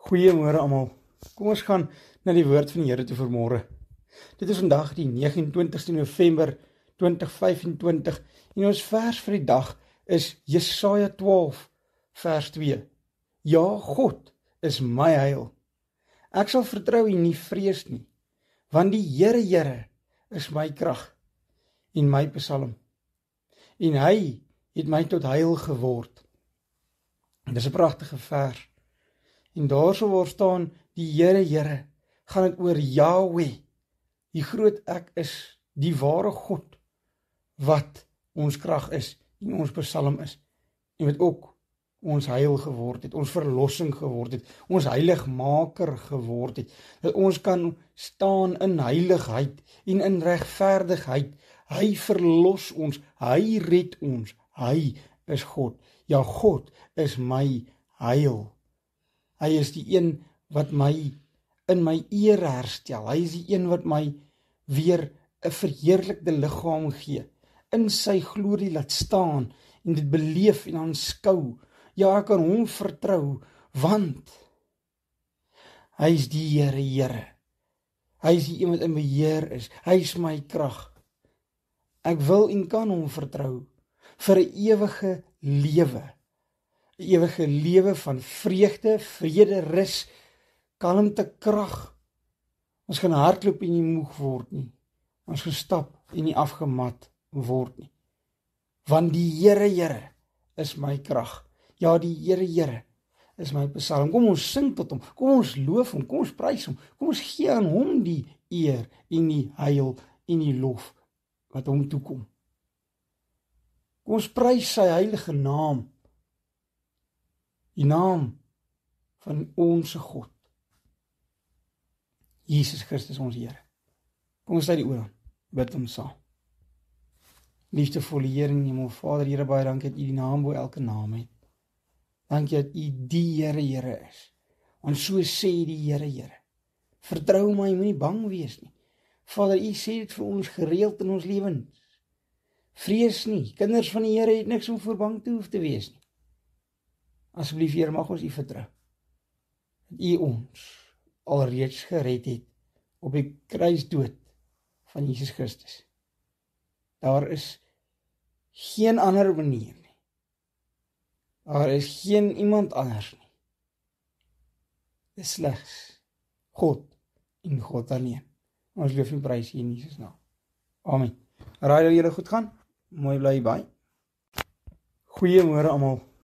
Goeiemôre almal. Kom ons gaan na die woord van die Here toe vanmôre. Dit is vandag die 29ste November 2025 en ons vers vir die dag is Jesaja 12 vers 2. Ja, God is my heil. Ek sal vertrou en nie vrees nie, want die Here is my krag en my psalm. En hy het my tot heil geword. Dit is 'n pragtige vers. En daarso waar staan die Here, gaan dit oor Yahweh, die groot ek is, die ware God, wat ons krag is en ons psalm is, en wat ook ons heil geword het, ons verlossing geword het, ons heiligmaker geword het, dat ons kan staan in heiligheid en in regverdigheid. Hy verlos ons, hy red ons, hy is God. Ja, God is my heil. Hy is die een wat my in my eer herstel. Hy is die een wat my weer 'n verheerlikte liggaam gee, in sy glorie laat staan en dit beleef en aanskou. Ja, ek kan hom vertrou, want hy is die Here. Hy is die een wat in beheer is. Hy is my krag. Ek wil en kan hom vertrou vir 'n ewige lewe. 'n Ewige lewe van vreugde, vrede, rus, kalmte, krag. Ons gaan hardloop en nie moeg word nie. Ons gaan stap en nie afgemat word nie. Want die Here is my krag. Ja, die Here is my psalm. Kom ons sing tot hom. Kom ons loof hom. Kom ons prys hom. Kom ons gee aan hom die eer en die heil en die lof wat hom toekom. Kom ons prys sy heilige naam. Die naam van ons God. Jesus Christus ons Here. Kom ons sluit die oor aan. Bid hom saam. Liefdevolle Here en Hemel Vader, Here, baie dankie dat U die naam bo elke naam het. Dankie dat U die Here is. Want so sê die Here. Vertrou my, moenie bang wees nie. Vader, U sê dit vir ons gereeld in ons lewens. Vrees nie. Kinders van die Here het niks om voor bang te hoef te wees nie. Asseblief, Here, mag ons U vertrou. Dat U ons alreeds gered het op die kruisdood van Jesus Christus. Daar is geen ander manier nie. Daar is geen iemand anders nie. Dit is slegs God en God alleen. Ons loof en prys U in Jesus naam. Amen. Raai dat julle goed gaan. Mooi bly by. Goeiemôre almal.